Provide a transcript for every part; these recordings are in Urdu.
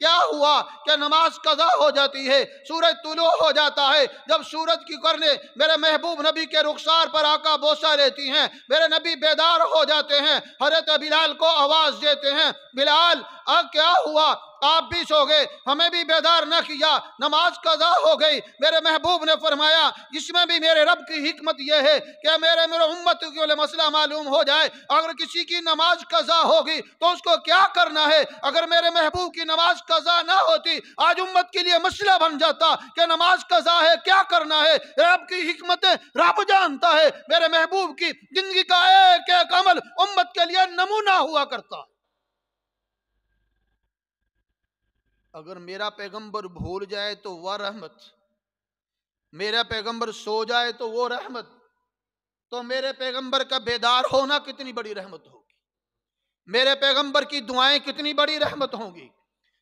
کیا ہوا کہ نماز قضا ہو جاتی ہے، سورج طلوع ہو جاتا ہے، جب سورج کی کرنیں میرے محبوب نبی کے رخسار پر آقا بوسہ لیتی ہیں، میرے نبی بیدار ہو جاتے ہیں، حضرت بلال کو آواز دیتے ہیں، بلال اب کیا ہوا، آپ بھی سو گئے، ہمیں بھی بیدار نہ کیا، نماز قضا ہو گئی۔ میرے محبوب نے فرمایا اس میں بھی میرے رب کی حکمت یہ ہے کہ میرے امت کو مسئلہ معلوم ہو جائے، اگر کسی کی نماز قضا ہوگی تو اس کو کیا کرنا ہے۔ اگر میرے محبوب کی نماز قضا نہ ہوتی، آج امت کے لیے مسئلہ بن جاتا کہ نماز قضا ہے کیا کرنا ہے۔ رب کی حکمتیں رب جانتا ہے، میرے محبوب کی زندگی کا ایک ایک عمل امت کے لیے نمونہ ہوا کرتا ہے۔ اگر میرا پیغمبر بھول جائے تو وہ رحمت، میرا پیغمبر سو جائے تو وہ رحمت، تو میرے پیغمبر کا بیدار ہونا کتنی بڑی رحمت ہوگی، میرے پیغمبر کی دعائیں کتنی بڑی رحمت ہوں گی۔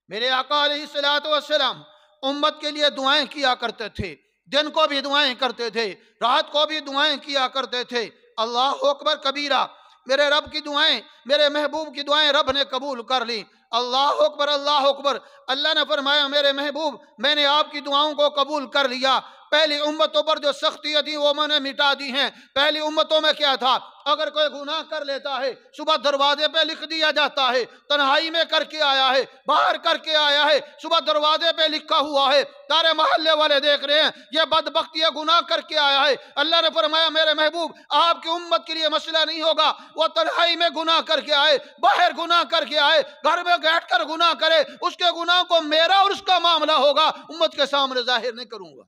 میرے آقا علیہ الصلوۃ والسلام امت کے لیے دعائیں کیا کرتے تھے، دن کو بھی دعائیں کرتے تھے، رات کو بھی دعائیں کیا کرتے تھے۔ اللہ اکبر کبیرہ، میرے رب کی دعائیں، میرے محبوب کی دعائیں رب نے قبول کر لی۔ اللہ اکبر، اللہ اکبر۔ اللہ نے فرمایا میرے محبوب میں نے آپ کی دعاؤں کو قبول کر لیا، پہلی امتوں پر جو سختیاں تھیں وہ میں نے مٹا دی ہیں۔ پہلی امتوں میں کیا تھا، اگر کوئی گناہ کر لیتا ہے صبح دروازے پہ لکھ دیا جاتا ہے، تنہائی میں کر کے آیا ہے، باہر کر کے آیا ہے، صبح دروازے پہ لکھا ہوا ہے، سارے محلے والے دیکھ رہے ہیں یہ بدبخت یہ گناہ کر کے آیا ہے۔ اللہ نے فرمایا میرے محبوب آپ کی امت کے لیے مسئلہ نہیں ہوگا، وہ تنہائی میں گناہ کر کے آئے، باہر گناہ کر کے آئے، گھر میں بیٹھ کر گناہ کرے، اس کے گناہ کو میرا اور اس کا معاملہ ہوگا، امت کے سامنے ظاہر نہیں کروں گا۔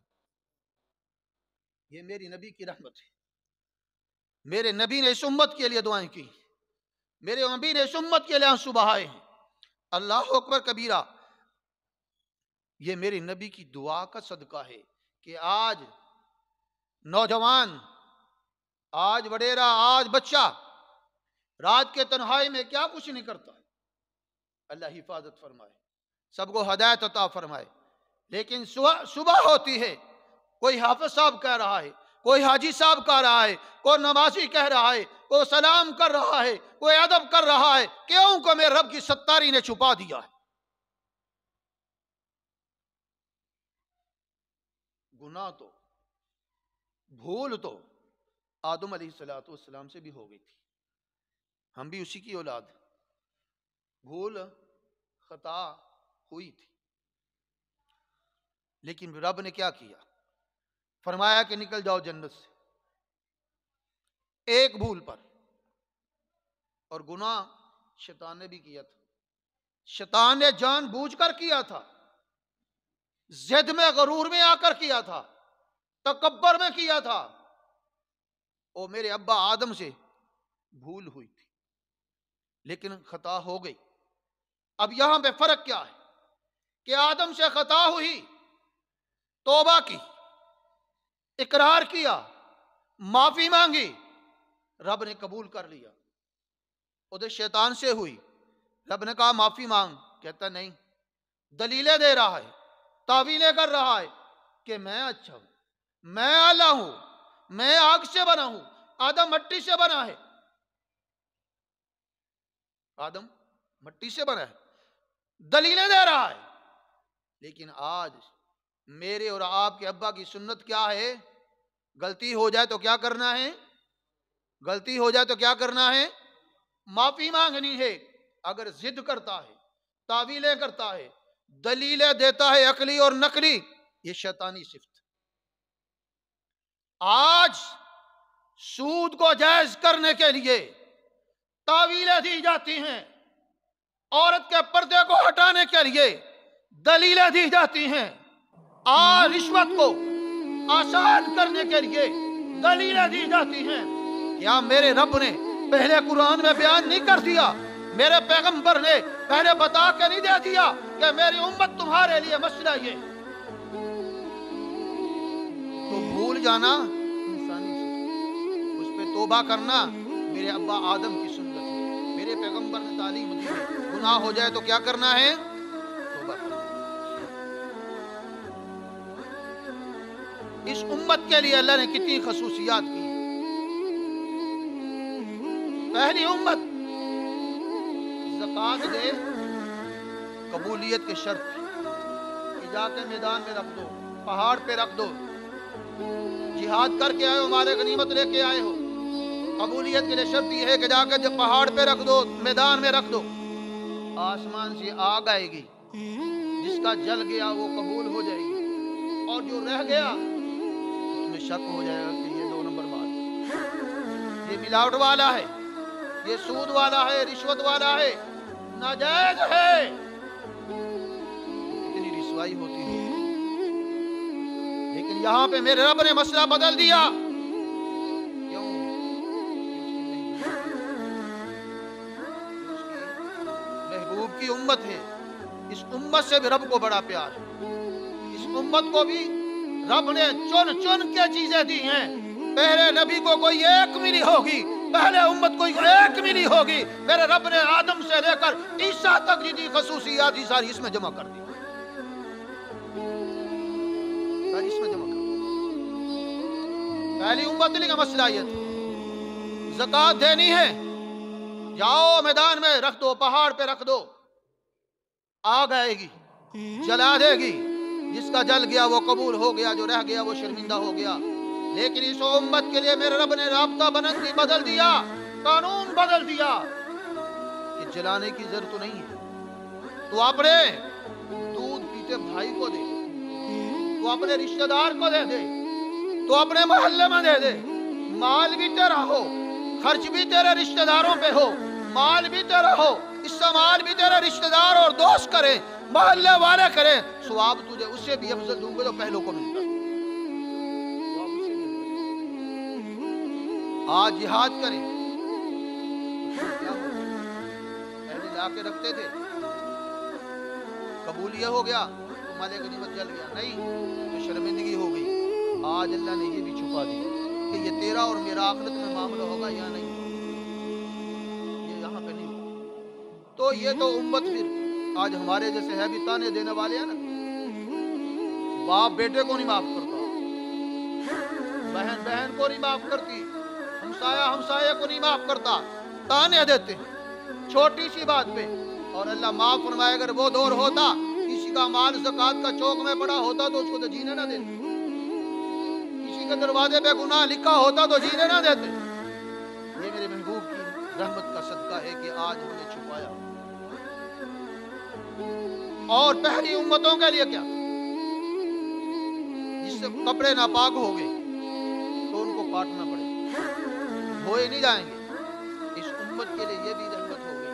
یہ میری نبی کی رحمت ہے۔ میرے نبی نے اس امت کے لیے دعائیں کی، میرے نبی نے اس امت کے لیے آنسو بہائے ہیں۔ اللہ اکبر کبیرہ۔ یہ میرے نبی کی دعا کا صدقہ ہے کہ آج نوجوان، آج وڈیرا، آج بچہ رات کے تنہائی میں کیا کچھ نہیں کرتا۔ اللہ حفاظت فرمائے، سب کو ہدایت عطا فرمائے۔ لیکن صبح ہوتی ہے، کوئی حافظ صاحب کہہ رہا ہے، کوئی حاجی صاحب کہہ رہا ہے، کوئی نمازی کہہ رہا ہے، کوئی سلام کر رہا ہے، کوئی ادب کر رہا ہے، کیوں کہ میرے رب کی ستاری نے چھپا دیا ہے۔ گناہ تو، بھول تو آدم علیہ السلام سے بھی ہو گئی تھی، ہم بھی اسی کی اولاد، بھول خطا ہوئی تھی، لیکن رب نے کیا کیا، فرمایا کہ نکل جاؤ جنت سے ایک بھول پر۔ اور گناہ شیطان نے بھی کیا تھا، شیطان نے جان بوجھ کر کیا تھا، زد میں غرور میں آ کر کیا تھا، تکبر میں کیا تھا، اور میرے ابا آدم سے بھول ہوئی تھی لیکن خطا ہو گئی۔ اب یہاں پہ فرق کیا ہے کہ آدم سے خطا ہوئی، توبہ کی، اقرار کیا، معافی مانگی، رب نے قبول کر لیا۔ ادھر شیطان سے ہوئی، رب نے کہا معافی مانگ، کہتا نہیں، دلیلیں دے رہا ہے، تعویلیں کر رہا ہے کہ میں اچھا ہوں، میں اعلیٰ ہوں، میں آگ سے بنا ہوں، آدم مٹی سے بنا ہے، آدم مٹی سے بنا ہے، دلیلیں دے رہا ہے۔ لیکن آج میرے اور آپ کے ابا کی سنت کیا ہے، غلطی ہو جائے تو کیا کرنا ہے، غلطی ہو جائے تو کیا کرنا ہے، معافی مانگنی ہے۔ اگر ضد کرتا ہے، تعویلیں کرتا ہے، دلیلیں دیتا ہے عقلی اور نقلی، یہ شیطانی صفت۔ آج سود کو جائز کرنے کے لیے تعویلیں دی جاتی ہیں، عورت کے پردے کو ہٹانے کے لیے دلیلیں دی جاتی ہیں، آج رشوت کو آسان کرنے کے لیے دلیلیں دی جاتی ہیں۔ کیا میرے رب نے پہلے قرآن میں بیان نہیں کر دیا، میرے پیغمبر نے پہلے بتا کے نہیں دے دیا کہ میری امت تمہارے لیے مسئلہ یہ؟ تو بھول جانا انسانی صفت، اس پہ توبہ کرنا میرے ابا آدم کی سنت ہے، میرے پیغمبر نے تعلیم دی ہے۔ گناہ ہو جائے تو کیا کرنا ہے، توبہ کرنا۔ اس امت کے لیے اللہ نے کتنی خصوصیات کی۔ پہلی امت زکوٰۃ دے، قبولیت کی شرط تھی کہ جا کے میدان میں رکھ دو، پہاڑ پہ رکھ دو، جہاد کر کے آئے ہو، مال غنیمت لے کے آئے ہو، قبولیت کے لیے شرط یہ ہے کہ جا کے جب پہاڑ پہ رکھ دو، میدان میں رکھ دو، آسمان سے آگ آئے گی، جس کا جل گیا وہ قبول ہو جائے گی، اور جو رہ گیا اس میں شک ہو جائے گا کہ یہ 2 نمبر بات، یہ ملاوٹ والا ہے، یہ سود والا ہے، رشوت والا ہے، ناجائز ہے، اتنی رسوائی ہوتی ہے۔ لیکن یہاں پہ میرے رب نے مسئلہ بدل دیا، کیوں؟ محبوب کی امت ہے، اس امت سے بھی رب کو بڑا پیار ہے، اس امت کو بھی رب نے چن چن کے چیزیں دی ہیں، پہلے نبی کو کوئی ایک ملی ہوگی، پہلے امت کو ایک ملی ہوگی، میرے رب نے آدم سے لے کر عیسیٰ تک جتنی خصوصیات ہی ساری اس میں جمع کر دی، ساری اس میں جمع کر دی۔ پہلی امت کا مسئلہ یہ تھا، زکوٰۃ دینی ہے، جاؤ میدان میں رکھ دو، پہاڑ پہ رکھ دو، آگ آئے گی، جلا دے گی، جس کا جل گیا وہ قبول ہو گیا، جو رہ گیا وہ شرمندہ ہو گیا۔ لیکن اس امت کے لیے میرے رب نے رابطہ بدل دیا، قانون بدل دیا کہ جلانے کی ضرورت نہیں ہے، تو اپنے دودھ پیتے بھائی کو دے، تو اپنے رشتہ دار کو دے دے، تو اپنے محلے میں دے دے، مال بھی تیرا ہو، خرچ بھی تیرے رشتہ داروں پہ ہو، مال بھی تیرا ہو، استعمال بھی تیرے رشتہ دار اور دوست کریں، محلے والے کریں، ثواب تجھے اس سے بھی افضل دوں گے جو پہلوں کو ملتا۔ آج جہاد کریں، پہلے لا کے رکھتے تھے، قبول یہ ہو گیا تو مال غنیمت جل گیا، نہیں تو شرمندگی ہو گئی۔ آج اللہ نے یہ بھی چھپا دیا کہ یہ تیرا اور میرا آخرت میں معاملہ ہوگا یا نہیں، یہ یہاں پہ نہیں ہوگا۔ تو یہ تو امت پھر آج ہمارے جیسے ہے بھی تانے دینے والے ہیں نا، باپ بیٹے کو نہیں معاف کرتا، بہن بہن کو نہیں معاف کرتی، ہمسایہ ہمسایہ کو نہیں معاف کرتا، تانے دیتے ہیں چھوٹی سی بات پہ، اور اللہ معاف فرمائے اگر وہ دور ہوتا کسی کا مال زکوٰۃ کا چوک میں پڑا ہوتا تو اس کو تو جینے نہ دیتے، کسی کے دروازے پہ گناہ لکھا ہوتا تو جینے نہ دیتے۔ یہ میرے محبوب کی رحمت کا صدقہ ہے کہ آج ہم نے چھپایا۔ اور پہلی امتوں کے لیے کیا، جس سے کپڑے ناپاک ہو گئے تو ان کو کاٹنا پڑے، دھوئے نہیں جائیں گے، اس امت کے لیے یہ بھی رحمت ہو گئی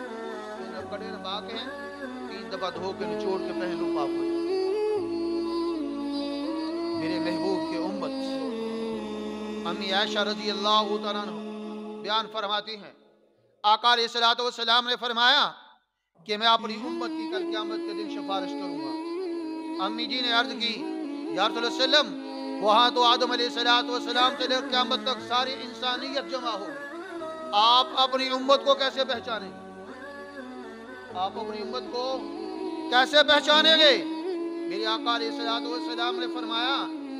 کہ کپڑے ناپاک ہیں 3 دفعہ دھو کے نچوڑ کے پہن لو، پاک ہو جائے۔ میرے محبوب کی امت امی عائشہ رضی اللہ تعالیٰ عنہ بیان فرماتی ہیں، آقا علیہ الصلوۃ والسلام نے فرمایا کہ میں اپنی امت کی کل قیامت کے دن سفارش کروں گا۔ امی جی نے عرض کی یا رسول اللہ صلی اللہ علیہ وسلم، وہاں تو آدم علیہ السلام سے لے کر قیامت تک ساری انسانیت جمع ہوگی، آپ اپنی امت کو کیسے پہچانیں گے؟ آپ اپنی امت کو کیسے پہچانیں گے؟ میرے آقا علیہ السلام نے فرمایا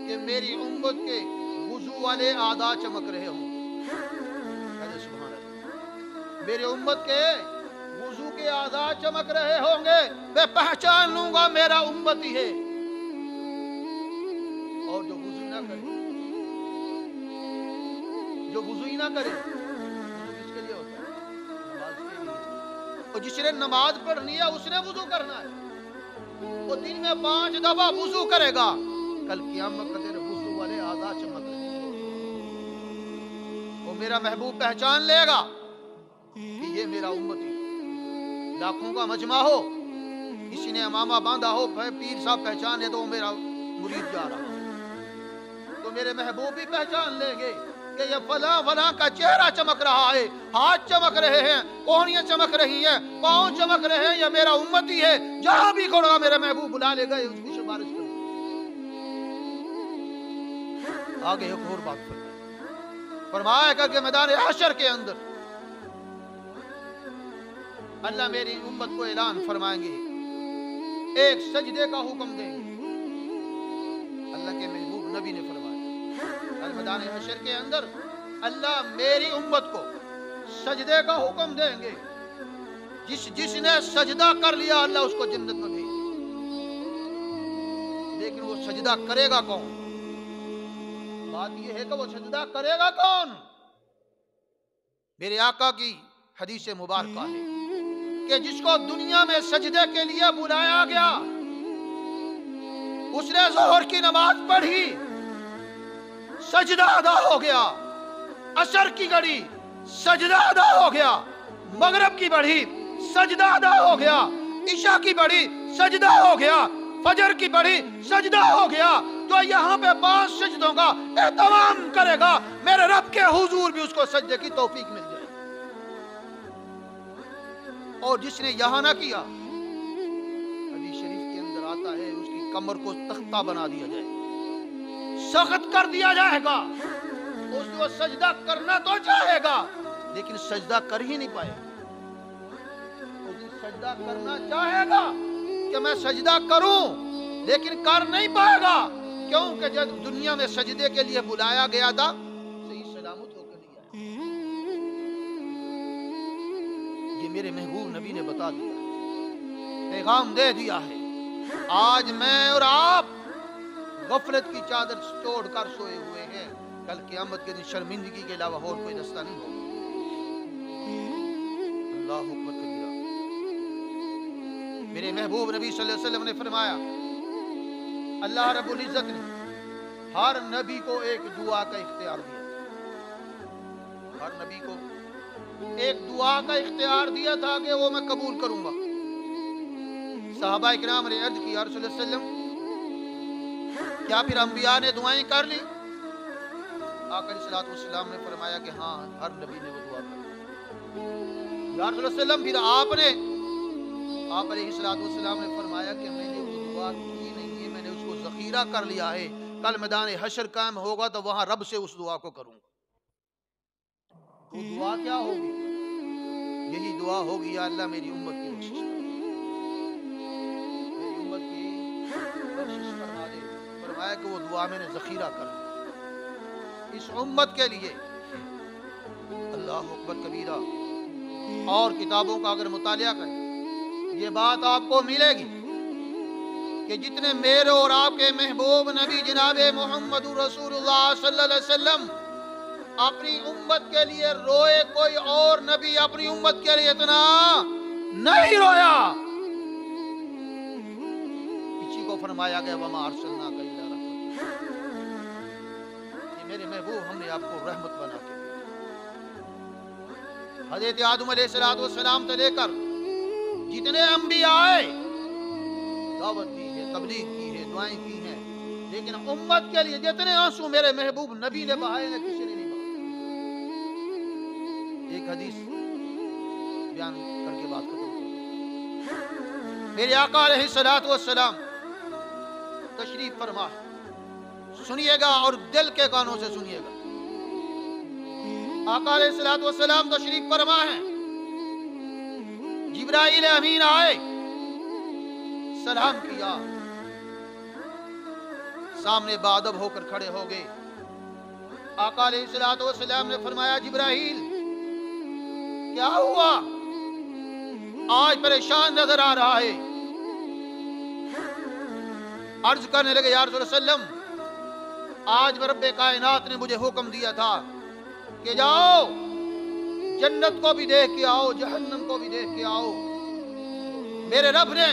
کہ میری امت کے وضو والے اعضاء چمک رہے ہوں، سبحان اللہ، میری امت کے وضو کے اعضاء چمک رہے ہوں گے، میں پہچان لوں گا میرا امتی ہے۔ اور جو وضو نہ کرے، جو وضو ہی نہ کرے، وضو کس کے لیے ہوتا ہے؟ نماز کے لیے۔ اور جس نے نماز پڑھنی ہے اس نے وضو کرنا ہے، وہ دن میں 5 دفعہ وضو کرے گا، کل قیامت کا دن وضو والے اعضاء چمک رہے ہیں، وہ میرا محبوب پہچان لے گا کہ یہ میرا امتی، لاکھوں کا مجمع ہو، کسی نے امامہ باندھا ہو، پیر صاحب پہچان ہے تو وہ میرا مرید جا رہا، تو میرے محبوب بھی پہچان لیں گے کہ یہ فلاں فلاں کا چہرہ چمک رہا ہے، ہاتھ چمک رہے ہیں، کوہنیاں چمک رہی ہیں، پاؤں چمک رہے ہیں، یہ میرا امتی ہے، جہاں بھی کھڑا میرے محبوب بلا لے گئے اس کی سفارش کر۔ آگے ایک اور بات فرمایا کہ میدان حشر کے اندر اللہ میری امت کو اعلان فرمائیں گے، ایک سجدے کا حکم دیں گے، اللہ کے محبوب نبی نے فرمایا میدان حشر کے اندر اللہ میری امت کو سجدے کا حکم دیں گے، جس نے سجدہ کر لیا اللہ اس کو جنت میں بھیج، لیکن وہ سجدہ کرے گا کون؟ بات یہ ہے کہ وہ سجدہ کرے گا کون؟ میرے آقا کی حدیث مبارکہ ہے کہ جس کو دنیا میں سجدے کے لیے بلایا گیا، اس نے ظہر کی نماز پڑھی، سجدہ ادا ہو گیا، عصر کی گھڑی سجدہ ادا ہو گیا، مغرب کی بڑھی سجدہ ادا ہو گیا، عشاء کی بڑھی سجدہ ہو گیا، فجر کی بڑھی سجدہ ہو گیا، جو یہاں پہ 5 سجدوں کا اہتمام کرے گا میرے رب کے حضور بھی اس کو سجدے کی توفیق مل جائے، اور جس نے یہاں نہ کیا، حدیث شریف کے اندر آتا ہے اس کی کمر کو تختہ بنا دیا جائے، سخت کر دیا جائے گا، اس کو سجدہ کرنا تو چاہے گا لیکن سجدہ کر ہی نہیں پائے، اس دن سجدہ کرنا چاہے گا کہ میں سجدہ کروں لیکن کر نہیں پائے گا، کیونکہ جب دنیا میں سجدے کے لیے بلایا گیا تھا صحیح سلامت ہو کر نہیں آیا۔ یہ میرے محبوب نبی نے بتا دیا، پیغام دے دیا ہے۔ آج میں اور آپ غفلت کی چادر چھوڑ کر سوئے ہوئے ہیں، کل قیامت کے دن شرمندگی کے علاوہ اور کوئی رستہ نہیں ہوگا۔ اللہ اکبر کبیرہ۔ میرے محبوب نبی صلی اللہ علیہ وسلم نے فرمایا، اللہ رب العزت نے ہر نبی کو ایک دعا کا اختیار دیا، ہر نبی کو ایک دعا کا اختیار دیا تھا کہ وہ میں قبول کروں گا۔ صحابہ کرام نے عرض کی، یا رسول اللہ صلی اللہ علیہ وسلم کیا پھر انبیاء نے دعائیں کر لی؟ آقا علیہ الصلوۃ والسلام نے فرمایا کہ ہاں، ہر نبی نے وہ دعا کی۔ یا رسول اللہ صلی اللہ علیہ وسلم پھر آپ علیہ الصلوۃ والسلام نے فرمایا کہ میں نے وہ دعا کی نہیں ہے، میں نے اس کو ذخیرہ کر لیا ہے، کل میدان حشر قائم ہوگا تو وہاں رب سے اس دعا کو کروں گا۔ وہ دعا کیا ہوگی؟ یہی دعا ہوگی، یا اللہ میری امت کی بخشش کر، میری امت کی بخشش فرما دے۔ فرمایا کہ وہ دعا میں نے ذخیرہ کر لی اس امت کے لیے۔ اللہ اکبر کبیرہ۔ اور کتابوں کا اگر مطالعہ کریں یہ بات آپ کو ملے گی کہ جتنے میرے اور آپ کے محبوب نبی جناب محمد رسول اللہ صلی اللہ علیہ وسلم اپنی امت کے لیے روئے، کوئی اور نبی اپنی امت کے لیے اتنا نہیں رویا۔ اسی کو فرمایا گیا، وما ارسلناک الا رحمۃ، یہ میرے محبوب ہم نے آپ کو رحمت بنا کے دیا۔ حضرت آدم علیہ السلام سے لے کر جتنے انبیاء آئے، دعوت دی ہے، تبلیغ کی ہے، دعائیں کی ہیں، لیکن امت کے لیے جتنے آنسو میرے محبوب نبی نے بہائے ہیں کسی نے نہیں بہائے۔ ایک حدیث بیان کر کے بات ختم کروں۔ میرے آقا علیہ الصلوۃ والسلام تشریف فرما، سنیے گا اور دل کے کانوں سے سنیے گا۔ آقا علیہ الصلوۃ والسلام تشریف فرما ہیں، جبرائیل امین آئے، سلام کیا، سامنے بادب ہو کر کھڑے ہو گئے۔ آقا علیہ الصلوۃ والسلام نے فرمایا، جبرائیل کیا ہوا؟ آج پریشان نظر آ رہا ہے۔ عرض کرنے لگے، یا رسول اللہ صلی اللہ علیہ وسلم آج رب کائنات نے مجھے حکم دیا تھا کہ جاؤ جنت کو بھی دیکھ کے آؤ، جہنم کو بھی دیکھ کے آؤ۔ میرے رب نے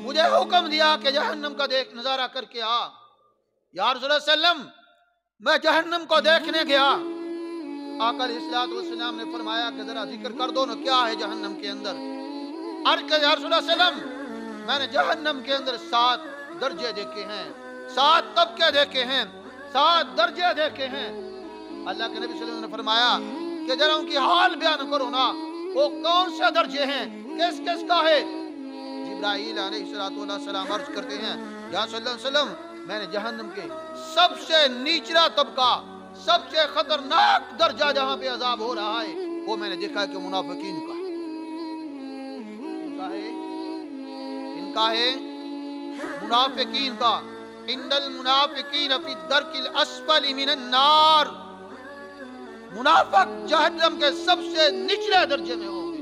مجھے حکم دیا کہ جہنم کا نظارہ کر کے آ۔ یا رسول اللہ صلی اللہ علیہ وسلم میں جہنم کو دیکھنے گیا، آقا علیہ الصلوۃ والسلام نے فرمایا کہ ذرا ذکر کر دو نا کیا ہے جہنم کے اندر۔ عرض کہ یا رسول اللہ صلی اللہ علیہ وسلم میں نے جہنم کے اندر 7 درجے دیکھے ہیں، 7 طبقے دیکھے ہیں، 7 درجے دیکھے ہیں۔ اللہ کے نبی صلی اللہ علیہ وسلم نے فرمایا کہ ذرا ان کی حال بیان کرو نا، وہ کون سے درجے ہیں، کس کس کا ہے؟ جبرائیل علیہ السلام عرض کرتے ہیں، یا صلی اللہ علیہ وسلم میں نے جہنم کے سب سے نیچلا طبقہ، سب سے خطرناک درجہ جہاں پہ عذاب ہو رہا ہے وہ میں نے دیکھا کہ منافقین کا ان کا ہے منافقین کا۔ ان المنافقین فی الدرک الاسفل من النار، منافق جہنم کے سب سے نچلے درجے میں ہوں گے۔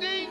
3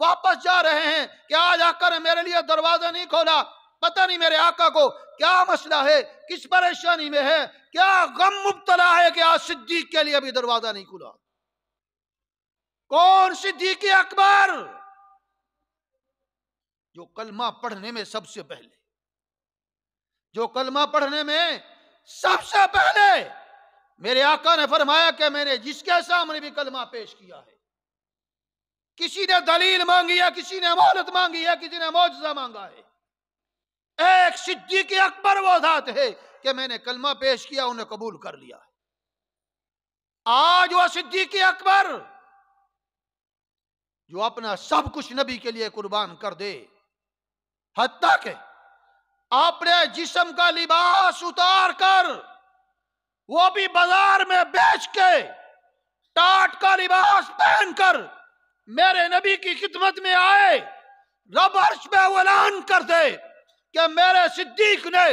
واپس جا رہے ہیں کہ آج آقا نے میرے لیے دروازہ نہیں کھولا، پتہ نہیں میرے آقا کو کیا مسئلہ ہے، کس پریشانی میں ہے، کیا غم مبتلا ہے کہ آج صدیق کے لیے بھی دروازہ نہیں کھلا۔ کون صدیق اکبر؟ جو کلمہ پڑھنے میں سب سے پہلے، جو کلمہ پڑھنے میں سب سے پہلے میرے آقا نے فرمایا کہ میں نے جس کے سامنے بھی کلمہ پیش کیا ہے، کسی نے دلیل مانگی ہے، کسی نے مہلت مانگی ہے، کسی نے معجزہ مانگا ہے، ایک صدیق اکبر وہ ذات ہے کہ میں نے کلمہ پیش کیا، انہیں قبول کر لیا ہے۔ آج وہ صدیق اکبر جو اپنا سب کچھ نبی کے لیے قربان کر دے، حتیٰ کہ اپنے جسم کا لباس اتار کر وہ بھی بازار میں بیچ کے ٹاٹ کا لباس پہن کر میرے نبی کی خدمت میں آئے، رب عرش پہ اعلان کر دے کہ میرے صدیق نے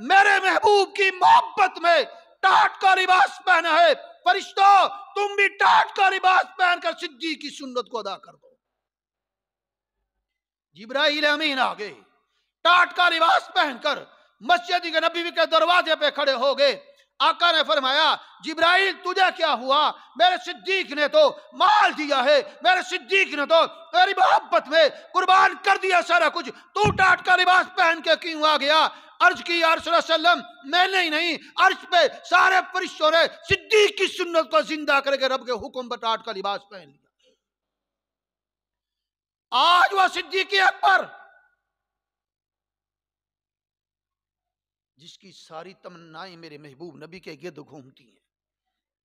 میرے محبوب کی محبت میں ٹاٹ کا لباس پہنا ہے، فرشتوں تم بھی ٹاٹ کا لباس پہن کر صدیق کی سنت کو ادا کر دو۔ جبرائیل امین آگے ٹاٹ کا لباس پہن کر مسجد نبوی کے دروازے پہ کھڑے ہو گئے۔ آقا نے فرمایا جبرائیل تجھے کیا ہوا؟ میرے صدیق نے تو مال دیا ہے، میرے صدیق نے تو میری محبت میں قربان کر دیا سارا کچھ، تو ٹاٹ کا لباس پہن کے کیوں آ گیا؟ عرض کی یا رسول اللہ صلی اللہ علیہ وسلم میں نے ہی نہیں، عرش پہ سارے فرشتوں نے صدیق کی سنت کو زندہ کر کے رب کے حکم پر ٹاٹ کا لباس پہن لیا۔ آج وہ صدیق اکبر جس کی ساری تمنائیں میرے محبوب نبی کے گرد گھومتی ہیں۔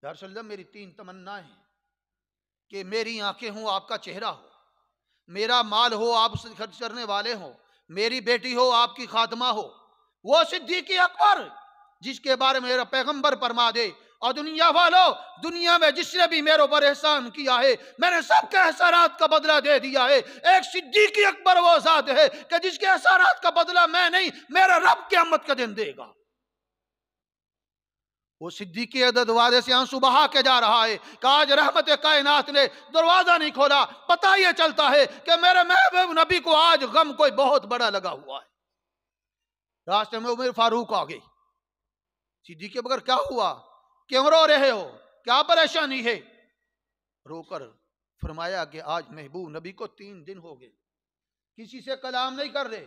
یا رسول اللہ میری 3 تمنائیں ہیں کہ میری آنکھیں ہوں، آپ کا چہرہ ہو، میرا مال ہو، آپ سے خرچ کرنے والے ہوں، میری بیٹی ہو، آپ کی خادمہ ہو۔ وہ صدیق اکبر جس کے بارے میں میرا پیغمبر فرما دے اور دنیا والو، دنیا میں جس نے بھی میرے اوپر احسان کیا ہے میں نے سب کے احسانات کا بدلہ دے دیا ہے۔ ایک صدیق اکبر وہ ذات ہے کہ جس کے احسانات کا بدلہ میں نہیں، میرا رب قیامت کا دن دے گا۔ وہ صدیق دروازے سے آنسو بہا کے جا رہا ہے کہ آج رحمت کائنات نے دروازہ نہیں کھولا، پتہ یہ چلتا ہے کہ میرے محبوب نبی کو آج غم کوئی بہت بڑا لگا ہوا ہے۔ راستے میں عمر فاروق آ گئی، صدیق کے بغیر کیا ہوا، کیوں رو رہے ہو، کیا پریشانی ہے؟ رو کر فرمایا کہ آج محبوب نبی کو 3 دن ہو گئے، کسی سے کلام نہیں کر رہے،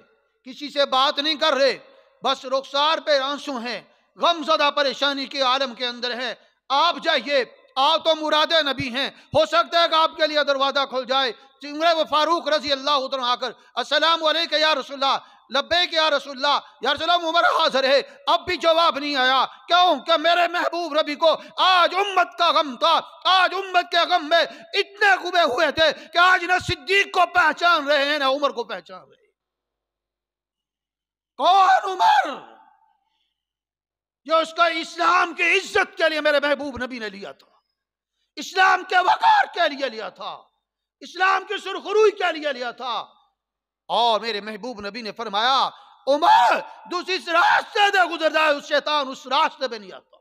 کسی سے بات نہیں کر رہے، بس رخسار پہ آنسو ہیں، غم زدہ پریشانی کے عالم کے اندر ہے۔ آپ جائیے، آپ تو مراد نبی ہیں، ہو سکتا ہے کہ آپ کے لیے دروازہ کھل جائے۔ عمر فاروق رضی اللہ عنہ آ کر السلام علیکم یا رسول اللہ، لبیک یا رسول اللہ، یا رسول اللہ عمر حاضر ہے، اب بھی جواب نہیں آیا۔ کیوں کہ میرے محبوب نبی کو آج امت کا غم تھا، آج امت کے غم میں اتنے غمے ہوئے تھے کہ آج نہ صدیق کو پہچان رہے ہیں نہ عمر کو پہچان رہے ہیں۔ کون عمر جو اس کا اسلام کی عزت کے لیے میرے محبوب نبی نے لیا تھا، اسلام کے وقار کے لیے لیا تھا، اسلام کی سرخروئی کے لیے لیا تھا، اور میرے محبوب نبی نے فرمایا عمر دوسری راستے سے گزر جائے، اس شیطان اس راستے پہ نہیں آتا۔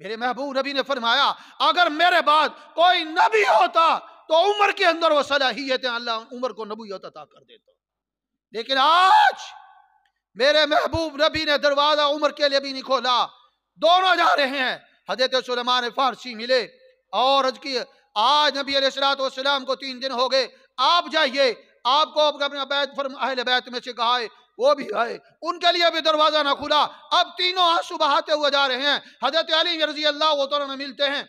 میرے محبوب نبی نے فرمایا اگر میرے بعد کوئی نبی ہوتا تو عمر کے اندر وہ صلاحیتیں اللہ عمر کو نبوت عطا کر دیتا، لیکن آج میرے محبوب نبی نے دروازہ عمر کے لیے بھی نہیں کھولا۔ دونوں جا رہے ہیں، حضرت سلیمان فارسی ملے اور عرض کی آج نبی علیہ السلام کو 3 دن ہو گئے، آپ جائیے، آپ کو اپنا بیت اہل بیت میں سے کہا ہے وہ بھی آئے، ان کے لیے بھی دروازہ نہ کھلا۔ اب تینوں آنسو بہاتے ہوئے جا رہے ہیں، حضرت علی رضی اللہ عنہ ملتے ہیں،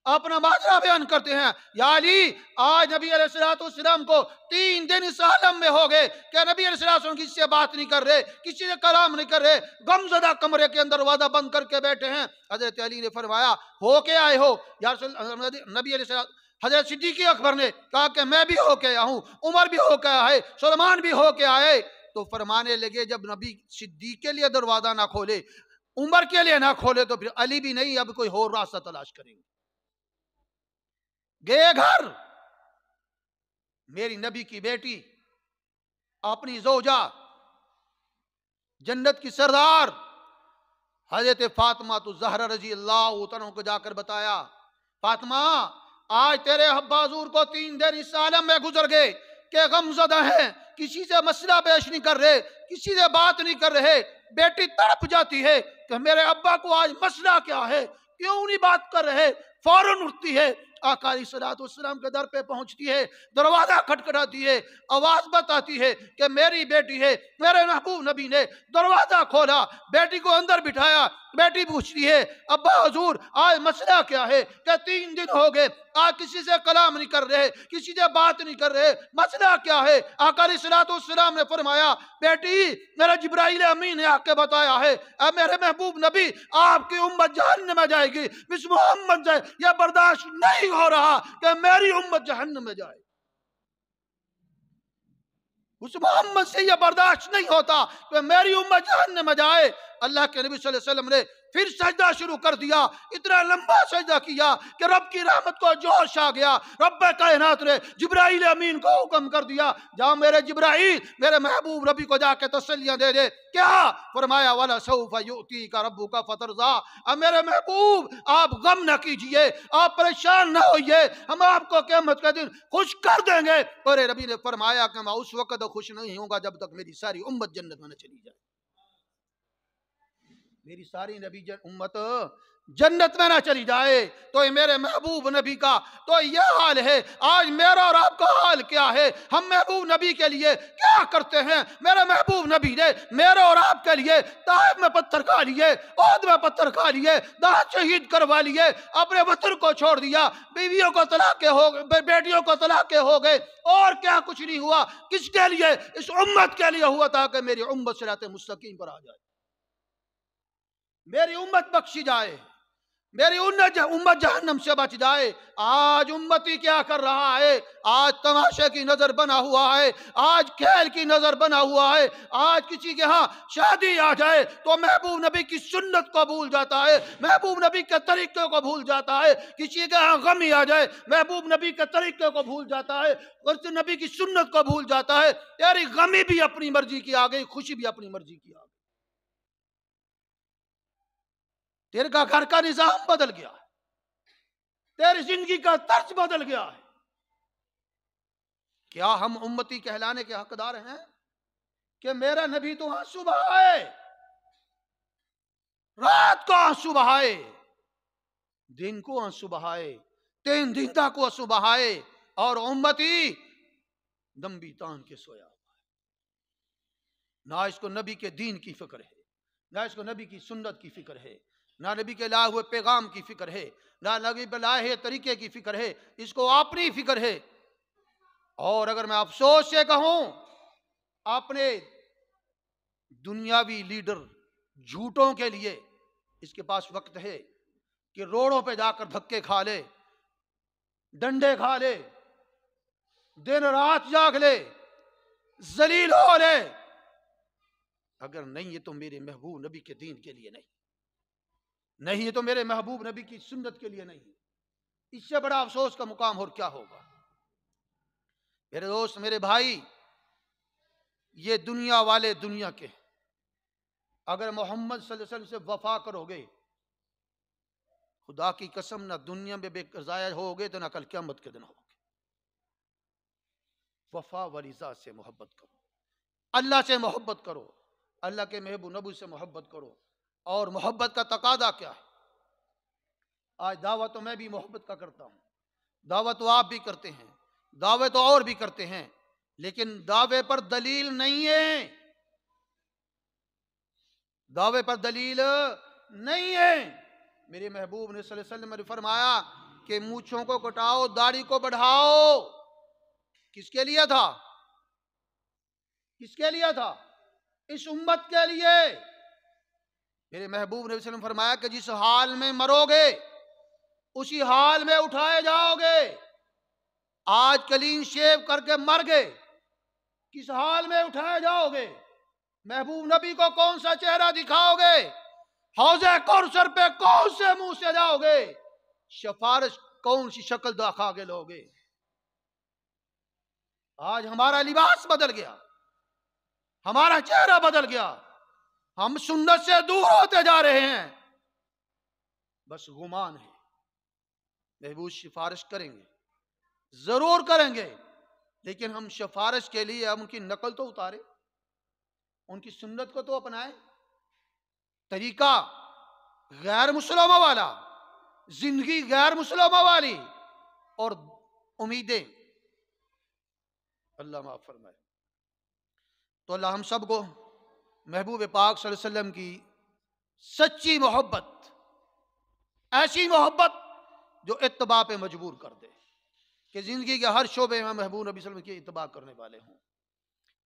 اپنا ماجرا بیان کرتے ہیں، یا علی آج نبی علیہ السلام کو 3 دن اس عالم میں ہو گئے کہ نبی علیہ السلام کسی سے بات نہیں کر رہے، کسی سے کلام نہیں کر رہے، غمزدہ کمرے کے اندر دروازہ بند کر کے بیٹھے ہیں۔ حضرت علی نے فرمایا ہو کے آئے ہو یا نبی علیہ السلام؟ حضرت صدیق اکبر نے کہا کہ میں بھی ہو کے آیا ہوں، عمر بھی ہو کے آئے، سلیمان بھی ہو کے آئے۔ تو فرمانے لگے جب نبی صدیق کے لیے دروازہ نہ کھولے، عمر کے لیے نہ کھولے، تو پھر علی بھی نہیں، اب کوئی اور راستہ تلاش کریں گے۔ گئے گھر، میری نبی کی بیٹی اپنی زوجہ جنت کی سردار حضرت فاطمہ الزہرا رضی اللہ عنہ کو جا کر بتایا، فاطمہ آج تیرے ابا حضور کو 3 دن اس عالم میں گزر گئے کہ غمزدہ ہیں، کسی سے مسئلہ پیش نہیں کر رہے، کسی سے بات نہیں کر رہے. بیٹی تڑپ جاتی ہے کہ میرے ابا کو آج مسئلہ کیا ہے، کیوں نہیں بات کر رہے. فوراً اٹھتی ہے، آقا علیہ الصلوۃ والسلام کے در پہ پہنچتی ہے، دروازہ کھٹکھٹاتی ہے، آواز بتاتی ہے کہ میری بیٹی ہے. میرے محبوب نبی نے دروازہ کھولا، بیٹی کو اندر بٹھایا. بیٹی پوچھتی ہے ابا حضور آج مسئلہ کیا ہے کہ 3 دن ہو گئے آج کسی سے کلام نہیں کر رہے، کسی سے بات نہیں کر رہے، مسئلہ کیا ہے؟ آقا علیہ الصلوۃ والسلام نے فرمایا بیٹی میرا جبرائیل امین نے آ کے بتایا ہے اے میرے محبوب نبی آپ کی امت جہنم میں جائے گی. اس محمد سے یہ برداشت نہیں ہو رہا کہ میری امت جہنم میں جائے. اس محمد سے یہ برداشت نہیں ہوتا کہ میری امت جہنم میں جائے. اللہ کے نبی صلی اللہ علیہ وسلم نے پھر سجدہ شروع کر دیا، اتنا لمبا سجدہ کیا کہ رب کی رحمت کو جوش آ گیا. رب کائنات نے جبرائیل امین کو حکم کر دیا جا میرے جبرائیل میرے محبوب نبی کو جا کے تسلیاں دے دے. کیا فرمایا وَلَسَوْفَ يُؤْتِيكَ رَبُّكَ فَتَرْضَىٰ. اب میرے محبوب آپ غم نہ کیجئے، آپ پریشان نہ ہوئیے، ہم آپ کو قیامت کے دن خوش کر دیں گے. اور نبی نے فرمایا کہ میں اس وقت خوش نہیں ہوں گا جب تک میری ساری امت جنت میں نہ چلی جائے. میری ساری نبی امت جنت میں نہ چلی جائے تو یہ میرے محبوب نبی کا تو یہ حال ہے. آج میرا اور آپ کا حال کیا ہے؟ ہم محبوب نبی کے لیے کیا کرتے ہیں؟ میرے محبوب نبی نے میرے اور آپ کے لیے طائف میں پتھر کھا لیے، عہد میں پتھر کھا لیے، داعش شہید کروا لیے، اپنے وطن کو چھوڑ دیا، بیویوں کو طلاق ہو گئے، بیٹیوں کو طلاق ہو گئے، اور کیا کچھ نہیں ہوا. کس کے لیے؟ اس امت کے لیے ہوا تھا کہ میری امت صراط مستقیم پر آ جائے، میری امت بخشی جائے، میری امت جہنم سے بچ جائے. آج امتی کیا کر رہا ہے؟ آج تماشے کی نظر بنا ہوا ہے، آج کھیل کی نظر بنا ہوا ہے. آج کسی کے ہاں شادی آ جائے تو محبوب نبی کی سنت کو بھول جاتا ہے، محبوب نبی کے طریقے کو بھول جاتا ہے. کسی کے ہاں غمی آ جائے محبوب نبی کے طریقے کو بھول جاتا ہے، اور نبی کی سنت کو بھول جاتا ہے. تیری غمی بھی اپنی مرضی کی آ گئی، خوشی بھی اپنی مرضی کی آ گئی. تیرے کا گھر کا نظام بدل گیا ہے، تیری زندگی کا طرز بدل گیا ہے. کیا ہم امتی کہلانے کے حقدار ہیں کہ میرا نبی تو آنسو بہائے، رات کو آنسو بہائے، دن کو آنسو بہائے، 3 دن تک آنسو بہائے، اور امتی دمبی تان کے سویا ہوا ہے. نہ اس کو نبی کے دین کی فکر ہے، نہ اس کو نبی کی سنت کی فکر ہے، نہ نبی کے لائے ہوئے پیغام کی فکر ہے، نہ نبی کے لائے ہوئے طریقے کی فکر ہے. اس کو اپنی فکر ہے. اور اگر میں افسوس سے کہوں اپنے دنیاوی لیڈر جھوٹوں کے لیے اس کے پاس وقت ہے کہ روڑوں پہ جا کر دھکے کھا لے، ڈنڈے کھا لے، دن رات جاگ لے، ذلیل ہو لے. اگر نہیں یہ تو میرے محبوب نبی کے دین کے لیے نہیں یہ تو میرے محبوب نبی کی سنت کے لیے نہیں. اس سے بڑا افسوس کا مقام اور کیا ہوگا؟ میرے دوست، میرے بھائی، یہ دنیا والے دنیا کے اگر محمد صلی اللہ علیہ وسلم سے وفا کرو گے، خدا کی قسم نہ دنیا میں بے ضائع ہوگے تو نہ کل قیامت کے دن ہوگے. وفا والی ذات سے محبت کرو، اللہ سے محبت کرو، اللہ کے محبوب نبی سے محبت کرو. اور محبت کا تقاضا کیا ہے؟ آج دعوت تو میں بھی محبت کا کرتا ہوں، دعوت تو آپ بھی کرتے ہیں، دعوے تو اور بھی کرتے ہیں، لیکن دعوے پر دلیل نہیں ہے، دعوے پر دلیل نہیں ہے. میرے محبوب نے صلی اللہ علیہ وسلم نے فرمایا کہ مونچھوں کو کٹاؤ، داڑھی کو بڑھاؤ. کس کے لیے تھا؟ کس کے لیے تھا؟ اس امت کے لیے. میرے محبوب نے وسلم فرمایا کہ جس حال میں مرو گے اسی حال میں اٹھائے جاؤ گے. آج کلین شیو کر کے مر گئے، کس حال میں اٹھائے جاؤ گے؟ محبوب نبی کو کون سا چہرہ دکھاؤ گے؟ حوض کوثر پہ کون سے منہ سے جاؤ گے؟ سفارش کون سی شکل دکھا کے لو گے؟ آج ہمارا لباس بدل گیا، ہمارا چہرہ بدل گیا، ہم سنت سے دور ہوتے جا رہے ہیں. بس گمان ہے، محبوب سفارش کریں گے، ضرور کریں گے، لیکن ہم سفارش کے لیے ہم ان کی نقل تو اتاریں، ان کی سنت کو تو اپنائیں۔ طریقہ غیر مسلموں والا، زندگی غیر مسلموں والی، اور امیدیں اللہ معاف فرمائے۔ تو اللہ ہم سب کو محبوب پاک صلی اللہ علیہ وسلم کی سچی محبت، ایسی محبت جو اتباع پہ مجبور کر دے کہ زندگی کے ہر شعبے میں محبوب نبی صلی اللہ علیہ وسلم کی اتباع کرنے والے ہوں۔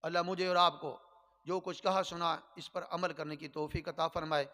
اللہ مجھے اور آپ کو جو کچھ کہا سنا اس پر عمل کرنے کی توفیق عطا فرمائے۔